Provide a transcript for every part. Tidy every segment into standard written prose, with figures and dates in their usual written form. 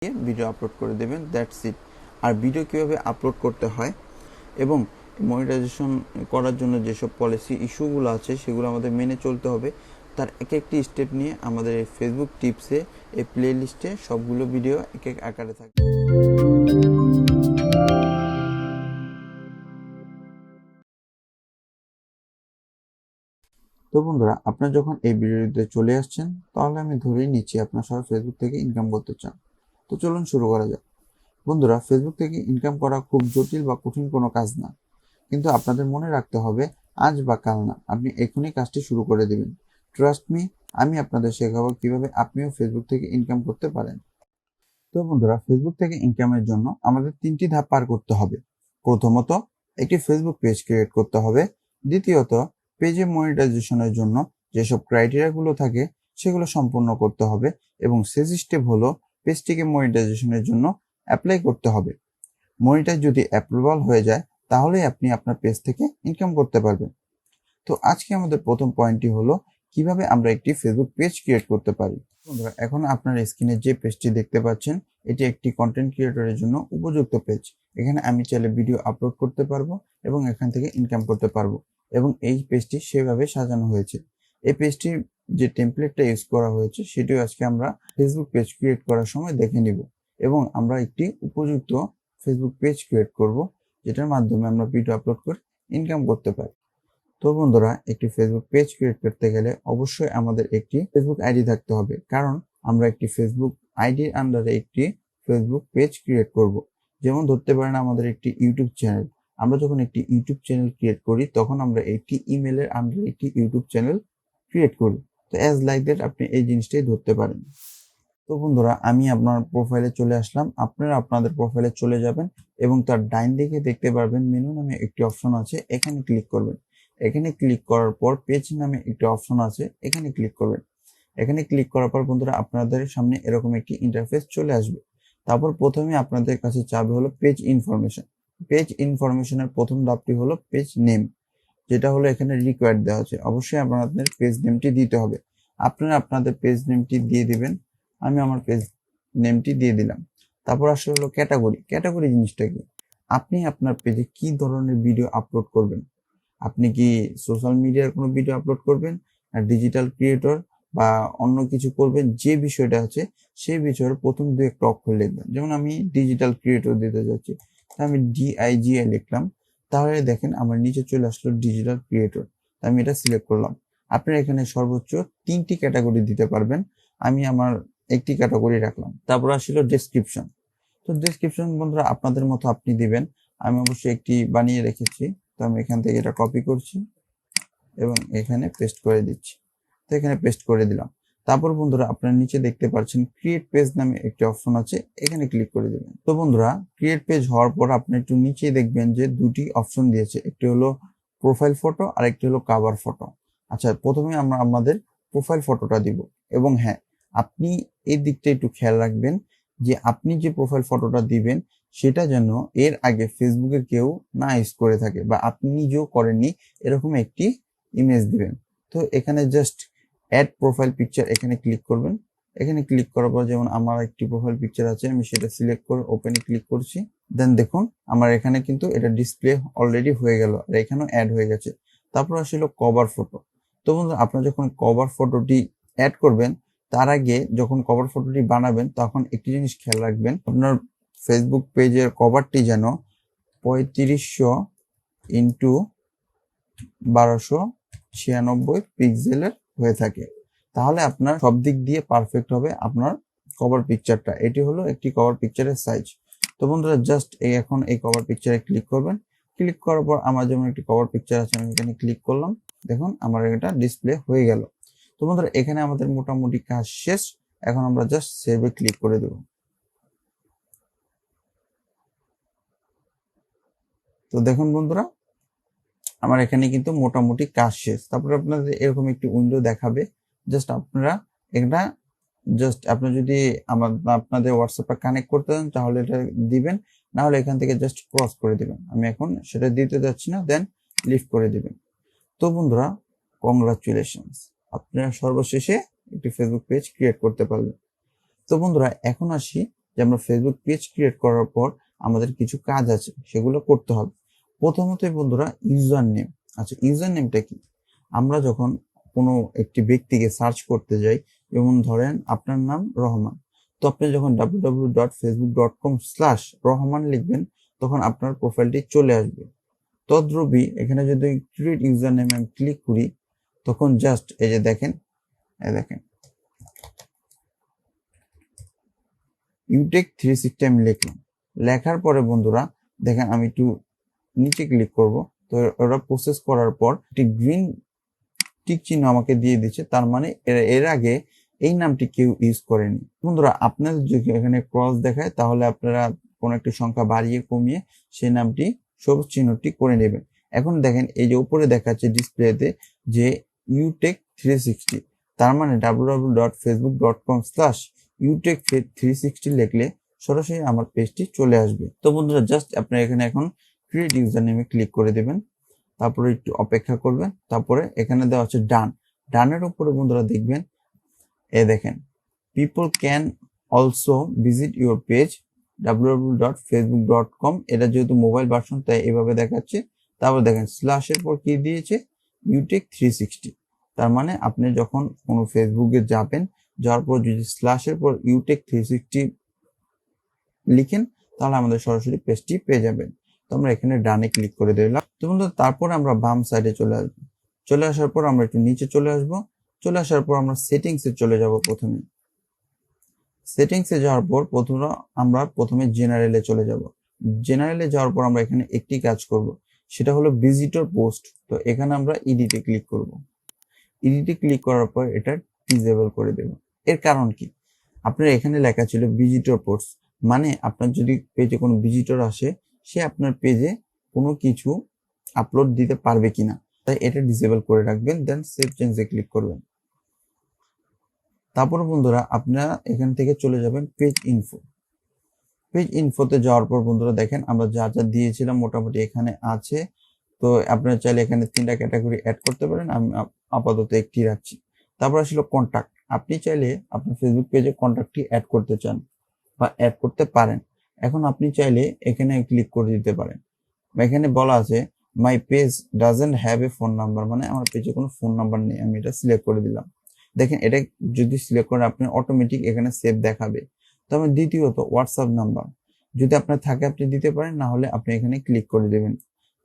Video upload করে দেবেন, that's it. R video কীভাবে আপলোড করতে হয় এবং মনিটাইজেশন করার জন্য যেসব পলিসি ইস্যুগুলো আছে সেগুলো আমাদের মেনে চলতে হবে, তার এক একটি স্টেপ নিয়ে আমাদের এই ফেসবুক টিপসে এই প্লে লিস্টে সবগুলো ভিডিও এক এক আকারে থাকে। তো বন্ধুরা, আপনারা যখন এই ভিডিওতে চলে আসছেন তাহলে আমি ধরেই নিচ্ছি আপনার সবাই ফেসবুক থেকে ইনকাম করতে চান। তো চলুন শুরু করা যাক। বন্ধুরা, ফেসবুক থেকে ইনকাম করা খুব জটিল বা কঠিন কোনো কাজ না, কিন্তু আপনাদের মনে রাখতে হবে আজ বা কাল না, আপনি এখনই কাজটি শুরু করে দেবেন। ট্রাস্ট মি, আমি আপনাদের শেখাবো কিভাবে আপনিও ফেসবুক থেকে ইনকাম করতে পারেন। তো বন্ধুরা, ফেসবুক থেকে ইনকামের জন্য আমাদের 3টি ধাপ পার করতে হবে। প্রথমত, একটি ফেসবুক পেজ ক্রিয়েট করতে হবে। দ্বিতীয়ত, পেজে মনিটাইজেশনের জন্য যেসব ক্রাইটেরিয়াগুলো থাকে সেগুলো সম্পূর্ণ করতে হবে। এবং শেষ স্টেপ হলো পেজটিকে মনিটাইজেশনের জন্য অ্যাপ্লাই করতে হবে। মনিটাইজ যদি অ্যাপ্রুভাল হয়ে যায় তাহলেই আপনি আপনার পেজ থেকে ইনকাম করতে পারবেন। তো আজকে আমাদের প্রথম পয়েন্টটি হলো কিভাবে আমরা একটি ফেসবুক পেজ ক্রিয়েট করতে পারি। বন্ধুরা, এখন আপনার স্ক্রিনে যে পেজটি দেখতে পাচ্ছেন এটি একটি কন্টেন্ট ক্রিয়েটরের জন্য উপযুক্ত পেজ। এখানে আমি চাইলে ভিডিও আপলোড করতে পারবো এবং এখান থেকে ইনকাম করতে পারবো, এবং এই পেজটি সেভাবে সাজানো হয়েছে। এই পেজটির যে টেমপ্লেটটা ইউজ করা হয়েছে সেটিও আজকে আমরা ফেসবুক পেজ ক্রিয়েট করার সময় দেখে নিব, এবং আমরা একটি উপযুক্ত ফেসবুক পেজ ক্রিয়েট করব যেটার মাধ্যমে আমরা ভিডিও আপলোড করে ইনকাম করতে পারি। তো বন্ধুরা, একটি ফেসবুক পেজ ক্রিয়েট করতে গেলে অবশ্যই আমাদের একটি ফেসবুক আইডি থাকতে হবে, কারণ আমরা একটি ফেসবুক আইডির আন্ডারে একটি ফেসবুক পেজ ক্রিয়েট করব। যেমন ধরতে পারেন আমাদের একটি ইউটিউব চ্যানেল। আমরা যখন একটি ইউটিউব চ্যানেল ক্রিয়েট করি তখন আমরা একটি ইমেলের আন্ডারে একটি ইউটিউব চ্যানেল ক্রিয়েট করি। তো অ্যাজ লাইক দ্যাট আপনি এই জিনিসটাই ধরতে পারেন। তো বন্ধুরা, আমি আপনার প্রোফাইলে চলে আসলাম। আপনারা আপনাদের প্রোফাইলে চলে যাবেন এবং তার ডাইন দিকে দেখতে পারবেন মেনু নামে একটি অপশন আছে, এখানে ক্লিক করবেন। এখানে ক্লিক করার পর পেজ নামে একটি অপশন আছে, এখানে ক্লিক করবেন। এখানে ক্লিক করার পর বন্ধুরা আপনাদের সামনে এরকম একটি ইন্টারফেস চলে আসবে। তারপর প্রথমে আপনাদের কাছে চাবে হলো পেজ ইনফরমেশন। পেজ ইনফরমেশনের প্রথম ধাপটি হলো পেজ নেম, যেটা হলো এখানে রিকোয়ার্ড দেওয়া আছে। অবশ্যই আপনাদের পেজ নেমটি দিতে হবে। আপনারা আপনাদের পেজ নেমটি দিয়ে দিবেন। আমি আমার পেজ নেমটি দিয়ে দিলাম। তারপর আসলে হলো ক্যাটাগরি। ক্যাটাগরি জিনিসটা কি? আপনি আপনার পেজে কি ধরনের ভিডিও আপলোড করবেন? আপনি কি সোশ্যাল মিডিয়ার কোনো ভিডিও আপলোড করবেন, আর ডিজিটাল ক্রিয়েটর বা অন্য কিছু করবেন? যে বিষয়টা আছে সেই বিষয়ের প্রথম দু একটা অক্ষর লিখবেন। যেমন আমি ডিজিটাল ক্রিয়েটর দিতে যাচ্ছি, আমি DIGI লিখলাম। তাহলে দেখেন আমার নিচে চলে আসলো ডিজিটাল ক্রিয়েটর। আমি এটা সিলেক্ট করলাম। আপনারা এখানে সর্বোচ্চ 3টি ক্যাটাগরি দিতে পারবেন। আমি আমার একটি ক্যাটাগরি রাখলাম। তারপর আসলো ডেসক্রিপশন। তো ডেসক্রিপশন বন্ধুরা আপনাদের মতো আপনি দিবেন। আমি অবশ্যই একটি বানিয়ে রেখেছি, তো আমি এখান থেকে এটা কপি করছি এবং এখানে পেস্ট করে দিচ্ছি। তো এখানে পেস্ট করে দিলাম। তারপর বন্ধুরা আপনারা নিচে দেখতে পাচ্ছেন ক্রিয়েট পেজ নামে একটি অপশন আছে, এখানে ক্লিক করে দেবেন। তো বন্ধুরা, ক্রিয়েট পেজ হওয়ার পর আপনি একটু নিচে দেখবেন যে দুটি অপশন দিয়েছে, একটি হলো প্রোফাইল ফটো আর একটি হলো কভার ফটো। আচ্ছা, প্রথমে আমরা আমাদের প্রোফাইল ফটোটা দিব। এবং হ্যাঁ, আপনি এই দিকটা একটু খেয়াল রাখবেন যে আপনি যে প্রোফাইল ফটোটা দিবেন সেটা যেন এর আগে ফেসবুকে কেউ না ইউজ করে থাকে, বা আপনি নিজেও করেননি এরকম একটি ইমেজ দিবেন। তো এখানে জাস্ট অ্যাড প্রোফাইল পিকচার এখানে ক্লিক করবেন। এখানে ক্লিক করার পর যেমন আমার একটি প্রোফাইল পিকচার আছে, আমি সেটা সিলেক্ট করে ওপেনে ক্লিক করছি। দেন দেখুন আমার এখানে কিন্তু এটা ডিসপ্লে অলরেডি হয়ে গেল আর এখানেও অ্যাড হয়ে গেছে। তারপর আসলে কভার ফটো। তো বন্ধু, আপনারা যখন কভার ফটোটি অ্যাড করবেন তার আগে যখন কভার ফটোটি বানাবেন তখন একটি জিনিস খেয়াল রাখবেন, আপনার ফেসবুক পেজের কভারটি যেন 3500 ইন্টু 1296 পিক্সেলের হয়ে থাকে। তাহলে আপনার সব দিক দিয়ে পারফেক্ট হবে আপনার কভার পিকচারটা। এটি হলো একটি কভার পিকচারের সাইজ। তো বন্ধুরা, জাস্ট এখন এই কভার পিকচারে ক্লিক করবেন। ক্লিক করার পর আমার যেমন একটি কভার পিকচার আছে, আমি এখানে ক্লিক করলাম। দেখুন আমার এটা ডিসপ্লে হয়ে গেল। তো বন্ধুরা, এখানে আমাদের মোটামুটি কাজ শেষ। এখন আমরা জাস্ট সেভে ক্লিক করে দেব। তো দেখুন বন্ধুরা, আমার এখানে কিন্তু মোটামুটি কাজ শেষ। তারপরে আপনাদের এরকম একটি উইন্ডো দেখাবে। জাস্ট আপনারা এটা আপনারা যদি আপনাদের হোয়াটসঅ্যাপে কানেক্ট করতে চান তাহলে এটা দিবেন, না হলে এখান থেকে জাস্ট ক্রস করে দিবেন। আমি এখন সেটা দিতে যাচ্ছি না, দেন লিভ করে দিবেন। তো বন্ধুরা, কংগ্রাচুলেশনস, আপনারা সর্বশেষে একটি ফেসবুক পেজ ক্রিয়েট করতে পারবেন। তো বন্ধুরা, এখন আসি যে আমরা ফেসবুক পেজ ক্রিয়েট করার পর আমাদের কিছু কাজ আছে, সেগুলো করতে হবে। প্রথমতই বন্ধুরা ইউজার নেম। আচ্ছা, ইউজার নেমটা কি? আমরা যখন কোনো একটি ব্যক্তিকে সার্চ করতে যাই, যেমন ধরেন আপনার নাম রহমান, তো আপনি যখন www.facebook.com/রহমান লিখবেন, তখন আপনার প্রোফাইলটি চলে আসবে। তদ্রূপই এখানে যদি ক্রিয়েট ইউজার নেম আমি ক্লিক করি, তখন জাস্ট এই যে দেখেন ইউটেক 360 আমি লিখলাম। লেখার পরে বন্ধুরা দেখেন আমি একটু নিচে ক্লিক করব, তো ওরা প্রসেস করার পর একটি গ্রিন টিক চিহ্ন আমাকে দিয়ে দিচ্ছে, তার মানে এর আগে এই নামটি কেউ ইউজ করেনি। বন্ধুরা আপনাদের যদি এখানে ক্রস দেখায়, তাহলে আপনারা কোনো একটি সংখ্যা বাড়িয়ে কমিয়ে সেই নামটি সবুজ চিহ্নটি করে নেবেন। এখন দেখেন এই যে উপরে দেখাচ্ছে ডিসপ্লেতে যে ইউটেক 360, তার মানে www.facebook.com/utech360 লিখলে সরাসরি আমার পেজটি চলে আসবে। তো বন্ধুরা জাস্ট আপনারা এখানে এখন ক্রিয়েট ইউজার নেমে ক্লিক করে দেবেন, তারপরে একটু অপেক্ষা করবেন, তারপরে এখানে দেওয়া আছে ডানের উপরে বন্ধুরা দেখবেন দেখেন people can also visit your page www.facebook.com। এটা যেহেতু মোবাইল ভার্সন তাই এভাবে দেখাচ্ছে। তারপর দেখেন স্ল্যাশের পর কি দিয়েছে, ইউটেক 360। তার মানে আপনি যখন কোনো ফেসবুকে যাওয়ার পর যদি স্ল্যাশের পর ইউটেক 360 লিখেন, তাহলে আমাদের সরাসরি পেজটি পেয়ে যাবেন। তো আমরা এখানে ডানে ক্লিক করে দিলাম। তো বন্ধুরা তারপর আমরা বাম সাইডে চলে আসার পর আমরা একটু নিচে চলে আসার পর আমরা সেটিংসে চলে যাব। সেটিংসে যাওয়ার পর প্রথমে জেনারেলে চলে যাব। জেনারেলে যাওয়ার পর আমরা এখানে একটি কাজ করব, সেটা হলো ভিজিটর পোস্ট। তো এখানে আমরা এডিটে ক্লিক করব। এডিটে ক্লিক করার পর এটা ডিসেবল করে দেব। এর কারণ কি? আপনার এখানে লেখা ছিল ভিজিটর পোস্ট, মানে আপনার যদি পেজে কোনো ভিজিটর আসে, সে আপনার পেজে কোনো কিছু আপলোড দিতে পারবে কিনা, তাই এটা ডিসেবল করে রাখবেন। দেন সেভ চেঞ্জে ক্লিক করবেন। তারপর বন্ধুরা আপনারা এখান থেকে চলে যাবেন পেজ ইনফোতে যাওয়ার পর বন্ধুরা দেখেন আমরা যা দিয়েছিলাম মোটামুটি এখানে আছে। তো আপনারা চাইলে এখানে 3টা ক্যাটাগরি অ্যাড করতে পারেন, আমি আপাতত একটি রাখছি। তারপর আসলে কন্টাক্ট। আপনি চাইলে আপনার ফেসবুক পেজে কন্টাক্টটি অ্যাড করতে চান বা অ্যাড করতে পারেন। এখন আপনি চাইলে এখানে ক্লিক করে দিতে পারেন। এখানে বলা আছে my page doesn't have a phone number, মানে আমার পেজে কোনো ফোন নাম্বার নেই। আমি এটা সিলেক্ট করে দিলাম। দেখেন এটা যদি সিলেক্ট করেন আপনি অটোমেটিক এখানে সেভ দেখাবে। তবে দ্বিতীয়ত হোয়াটসঅ্যাপ নাম্বার যদি আপনার থাকে আপনি দিতে পারেন, না হলে আপনি এখানে ক্লিক করে দেবেন।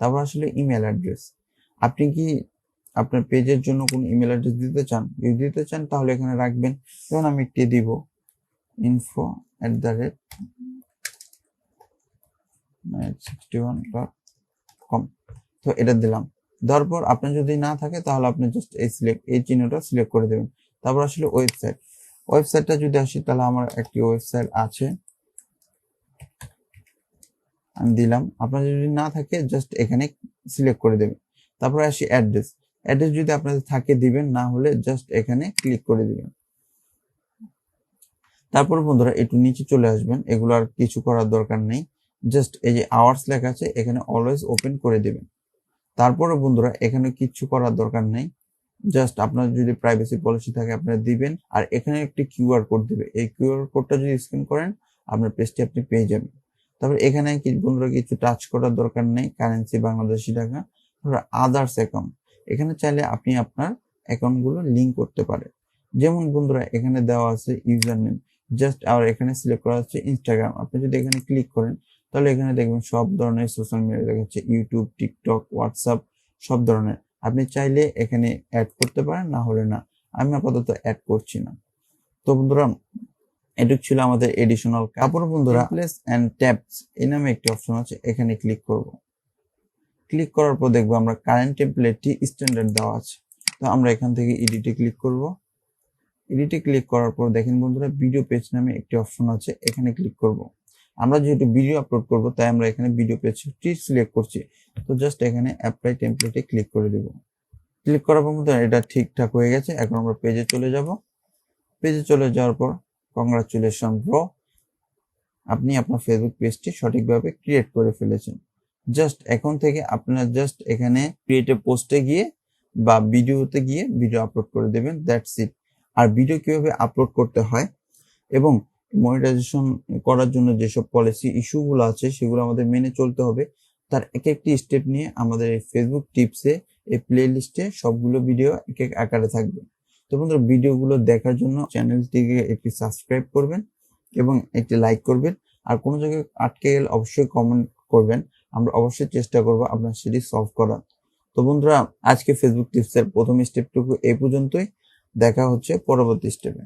তারপর আসলে ইমেল অ্যাড্রেস। আপনি কি আপনার পেজের জন্য কোনো ইমেল অ্যাড্রেস দিতে চান? যদি দিতে চান তাহলে এখানে রাখবেন। যেমন আমি একটি দিব info@61.com। তো এটা দিলাম। দেওয়ার পর আপনার যদি না থাকে তাহলে আপনি জাস্ট এই চিহ্নটা সিলেক্ট করে দেবেন। তারপর আসলে ওয়েবসাইটটা যদি আসি, তাহলে আমার একটি ওয়েবসাইট আছে, আমি দিলাম। আপনার যদি না থাকে জাস্ট এখানে সিলেক্ট করে দেবেন। তারপর আসি অ্যাড্রেস যদি আপনাদের থাকে দিবেন, না হলে জাস্ট এখানে ক্লিক করে দিবেন। তারপর বন্ধুরা একটু নিচে চলে আসবেন, এগুলো আর কিছু করার দরকার নেই। জাস্ট এই যে আওয়ার্স লেখা আছে এখানে অলওয়েজ ওপেন করে দেবেন। তারপরে বন্ধুরা এখানে কিছু করার দরকার নেই, জাস্ট আপনার যদি প্রাইভেসি পলিসি থাকে আপনারা দিবেন। আর এখানে একটি কিউআর কোড দিবে, এই কিউআর কোডটা যদি স্ক্যান করেন আপনার পেজটি আপনি পেয়ে যাবেন। তারপর এখানে বন্ধুরা কিছু টাচ করার দরকার নেই, কারেন্সি বাংলাদেশি টাকা। আদার্স অ্যাকাউন্ট, এখানে চাইলে আপনি আপনার অ্যাকাউন্টগুলো লিঙ্ক করতে পারেন। যেমন বন্ধুরা এখানে দেওয়া আছে ইউজার নেম, জাস্ট আর এখানে সিলেক্ট করা হচ্ছে ইনস্টাগ্রাম। আপনি যদি এখানে ক্লিক করেন তাহলে এখানে দেখবেন সব ধরনের সোশ্যাল মিডিয়া দেখাচ্ছে, ইউটিউব, টিকটক, হোয়াটসঅ্যাপ, সব ধরনের। আপনি চাইলে এখানে অ্যাড করতে পারেন, না হলে না। আমি আপাতত অ্যাড করছি না। তো বন্ধুরা এটুক ছিল আমাদের এডিশনাল। তারপর বন্ধুরা প্লেস এন্ড ট্যাবস এই নামে একটি অপশন আছে, এখানে ক্লিক করব। ক্লিক করার পর দেখবো আমরা কারেন্ট টেমপ্লেটটি স্ট্যান্ডার্ড দেওয়া আছে। তো আমরা এখান থেকে এডিটে ক্লিক করব। এডিটে ক্লিক করার পর দেখেন বন্ধুরা ভিডিও পেজ নামে একটি অপশন আছে, এখানে ক্লিক করব। আমরা যেহেতু ভিডিও আপলোড করব তাই আমরা এখানে ভিডিও পেজটি সিলেক্ট করছি। তো জাস্ট এখানে অ্যাপ্লাই টেমপ্লেটে ক্লিক করে দেব। ক্লিক করার পর এটা ঠিকঠাক হয়ে গেছে। এখন আমরা পেজে চলে যাব। পেজে চলে যাওয়ার পর কংগ্রাচুলেশন ব্রো, আপনি আপনার ফেসবুক পেজটি সঠিকভাবে ক্রিয়েট করে ফেলেছেন। জাস্ট এখন থেকে আপনার জাস্ট এখানে ক্রিয়েট এ পোস্টে গিয়ে বা ভিডিওতে গিয়ে ভিডিও আপলোড করে দেবেন, দ্যাটস ইট। আর ভিডিও কিভাবে আপলোড করতে হয় এবং মনিটাইজেশন করার জন্য যেসব পলিসি ইস্যুগুলো আছে সেগুলো আমাদের মেনে চলতে হবে। তার এক একটি স্টেপ নিয়ে আমাদের এই ফেসবুক টিপসে এই প্লে লিস্টে সবগুলো ভিডিও এক এক আকারে থাকবে। তো বন্ধুরা, ভিডিওগুলো দেখার জন্য চ্যানেলটিকে একটি সাবস্ক্রাইব করবেন এবং একটি লাইক করবেন। আর কোনো জায়গায় আটকে গেলে অবশ্যই কমেন্ট করবেন, আমরা অবশ্যই চেষ্টা করব আপনার সেটি সলভ করার। তো বন্ধুরা, আজকে ফেসবুক টিপসের প্রথম স্টেপটুকু এই পর্যন্তই। দেখা হচ্ছে পরবর্তী স্টেপে।